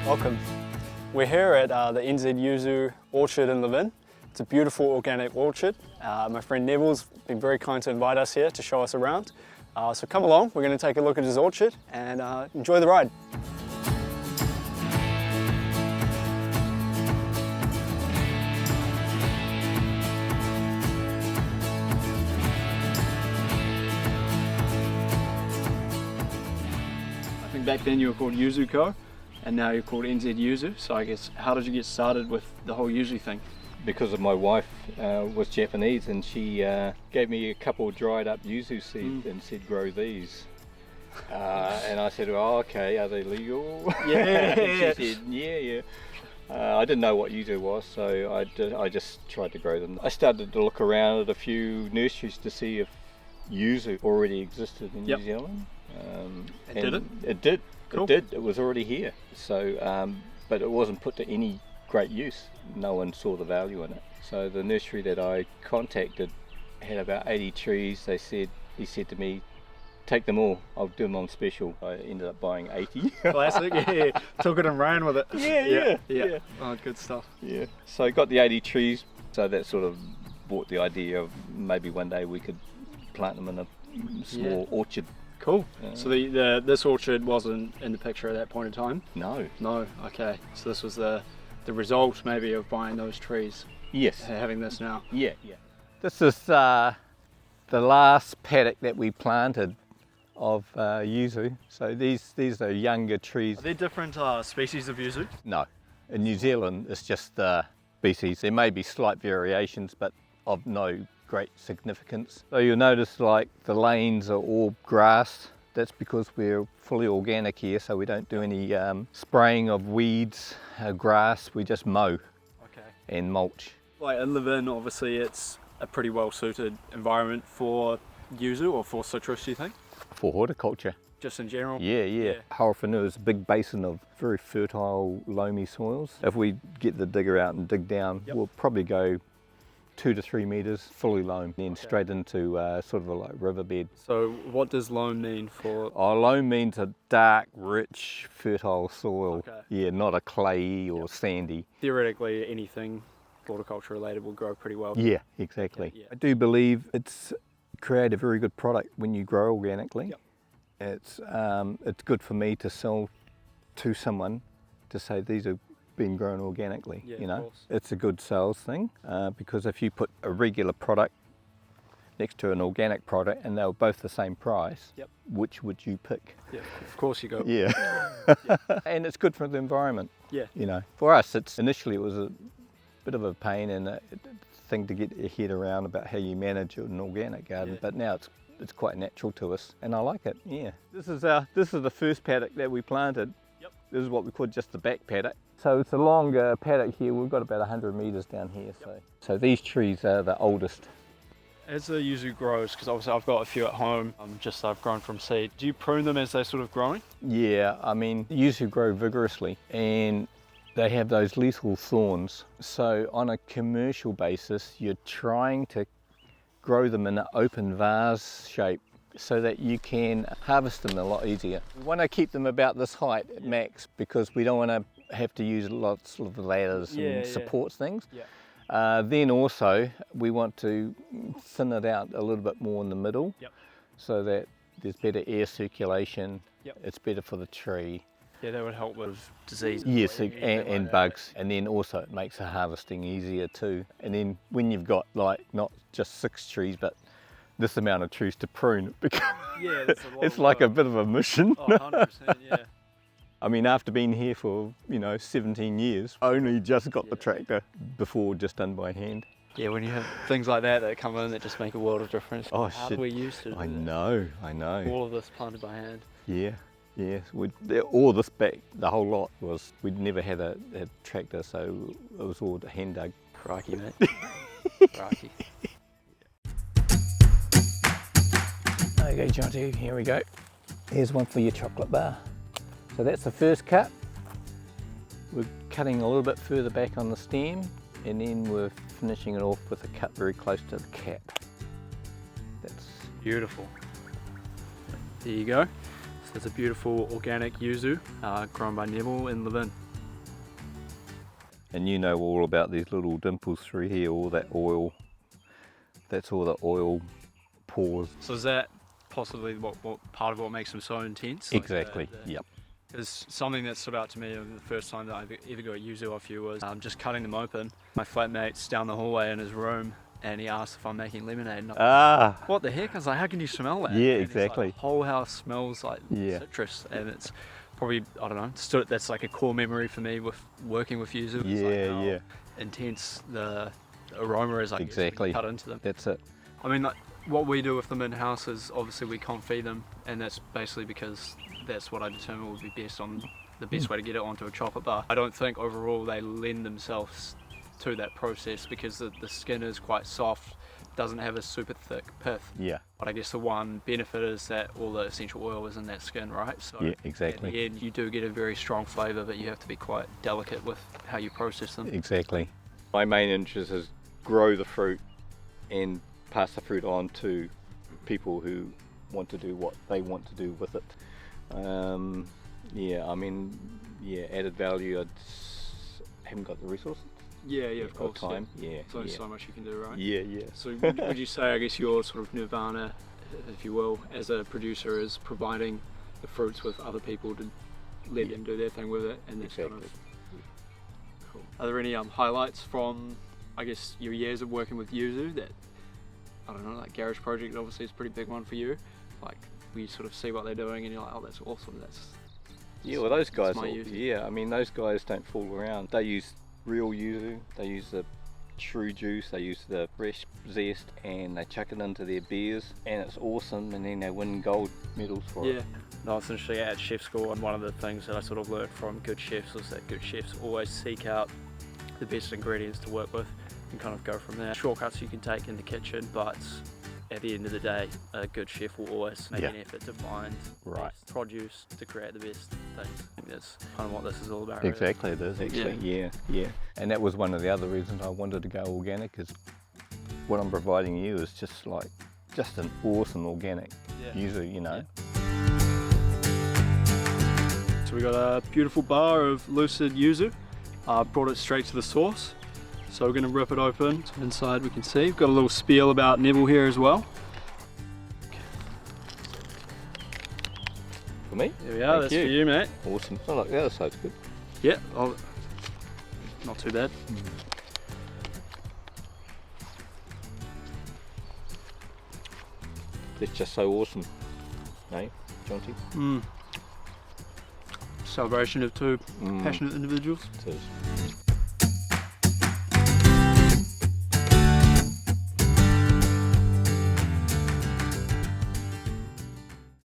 Welcome. We're here at the NZYuzu orchard in Levin. It's a beautiful organic orchard. My friend Neville's been very kind to invite us here to show us around. So come along, we're going to take a look at his orchard and enjoy the ride. I think back then you were called Yuzu Co. And now you're called NZYuzu, so I guess how did you get started with the whole yuzu thing? Because of my wife was Japanese, and she gave me a couple of dried up yuzu seeds and said grow these. And I said, oh, okay, are they legal? Yeah. She said, yeah. I didn't know what yuzu was, so I just tried to grow them. I started to look around at a few nurseries to see if yuzu already existed in New Zealand. Did it? It did. Cool. It did. It was already here. So, but it wasn't put to any great use. No one saw the value in it. So the nursery that I contacted had about 80 trees. He said to me, take them all. I'll do them on special. I ended up buying 80. Classic. Yeah. Took it and ran with it. Yeah. Oh, good stuff. Yeah. So I got the 80 trees. So that sort of brought the idea of maybe one day we could plant them in a small orchard. Cool. So this orchard wasn't in the picture at that point in time? No. No. Okay. So this was the result maybe of buying those trees. Yes. Having this now. Yeah. This is the last paddock that we planted of yuzu. So these are younger trees. Are there different species of yuzu? No. In New Zealand, it's just species. There may be slight variations, but of no great significance. So you'll notice like the lanes are all grass. That's because we're fully organic here, so we don't do any spraying of weeds, grass. We just mow and mulch. Like in Levin, obviously it's a pretty well suited environment for yuzu or for citrus, do you think? For horticulture. Just in general? Yeah. Hawawhenua is a big basin of very fertile, loamy soils. If we get the digger out and dig down, we'll probably go 2 to 3 meters fully loam, then straight into sort of a like riverbed. So what does loam mean for? Loam means a dark, rich, fertile soil. Okay. Yeah, not a clayey or sandy. Theoretically, anything horticulture related will grow pretty well. Yeah, exactly. I do believe it's create a very good product when you grow organically. It's good for me to sell to someone to say these are been grown organically, you know. It's a good sales thing because if you put a regular product next to an organic product and they were both the same price, which would you pick? Yeah, of course you go. Yeah. And it's good for the environment. Yeah. You know, for us, initially it was a bit of a pain and a thing to get your head around about how you manage an organic garden, but now it's quite natural to us, and I like it. Yeah. This is the first paddock that we planted. This is what we call just the back paddock. So it's a longer paddock here. We've got about 100 meters down here. So these trees are the oldest. As the yuzu grows, because obviously I've got a few at home, just I've grown from seed. Do you prune them as they're sort of growing? Yeah, I mean, yuzu grow vigorously and they have those lethal thorns. So on a commercial basis, you're trying to grow them in an open vase shape so that you can harvest them a lot easier. We want to keep them about this height at max because we don't want to have to use lots of ladders and supports things. Then also we want to thin it out a little bit more in the middle so that there's better air circulation. It's better for the tree. Yeah, that would help with disease. Yes, and bugs. And then also it makes the harvesting easier too. And then when you've got like not just 6 trees but this amount of trees to prune, that's a lot. It's like a bit of a mission. Oh, 100%, yeah. I mean, after being here for 17 years, only just got the tractor before just done by hand. Yeah, when you have things like that come in that just make a world of difference. Oh How shit! We used to. I know. All of this planted by hand. Yeah. All this back, the whole lot was. We'd never had a tractor, so it was all hand dug. Crikey, mate. Crikey. Okay, Jonty, here we go. Here's one for your chocolate bar. So that's the first cut. We're cutting a little bit further back on the stem and then we're finishing it off with a cut very close to the cap. That's beautiful. There you go. So it's a beautiful organic yuzu grown by Neville in Levin. And you know all about these little dimples through here, all that oil. That's all the oil pores. So is that possibly what part of what makes them so intense? Exactly, yep. Because something that stood out to me the first time that I ever got yuzu off you was just cutting them open. My flatmate's down the hallway in his room and he asked if I'm making lemonade. And what the heck? I was like, how can you smell that? Yeah, and exactly. Like, the whole house smells like citrus, and it's probably, I don't know, that's like a core memory for me with working with yuzu. Yeah, like intense the aroma is, exactly. Cut into them. That's it. I mean, like, what we do with them in house is obviously we can't feed them, and that's basically because that's what I determine would be best on the best way to get it onto a chocolate bar. I don't think overall they lend themselves to that process because the skin is quite soft, doesn't have a super thick pith. Yeah. But I guess the one benefit is that all the essential oil is in that skin, right? So yeah, exactly. at the end, you do get a very strong flavour, but you have to be quite delicate with how you process them. Exactly. My main interest is grow the fruit and pass the fruit on to people who want to do what they want to do with it. I mean, added value, I haven't got the resources. Yeah, of course. Time. So much you can do, right? Yeah. So would you say, I guess, your sort of nirvana, if you will, as a producer is providing the fruits with other people to let them do their thing with it, and that's exactly. kind of cool. Are there any highlights from, I guess, your years of working with yuzu that, I don't know, like Garage Project obviously is a pretty big one for you, like we sort of see what they're doing and you're like, oh, that's awesome, well, those guys, I mean, those guys don't fool around. They use real yuzu, they use the true juice, they use the fresh zest, and they chuck it into their beers, and it's awesome, and then they win gold medals for it. Yeah, no, it's interesting. At chef school, and one of the things that I sort of learned from good chefs is that good chefs always seek out the best ingredients to work with and kind of go from there. Shortcuts you can take in the kitchen, but at the end of the day, a good chef will always make an effort to find the best produce to create the best things. I think that's kind of what this is all about. Exactly, it is actually. Yeah. And that was one of the other reasons I wanted to go organic, is what I'm providing you is just an awesome organic yuzu, you know. So we got a beautiful bar of lucid yuzu. Brought it straight to the source. So we're going to rip it open. So inside we can see, we've got a little spiel about Neville here as well. For me? There we are, that's for you, mate. Awesome. I like the other side's good. Yeah, not too bad. It's just so awesome, eh, Jonty? Celebration of two passionate individuals. It is.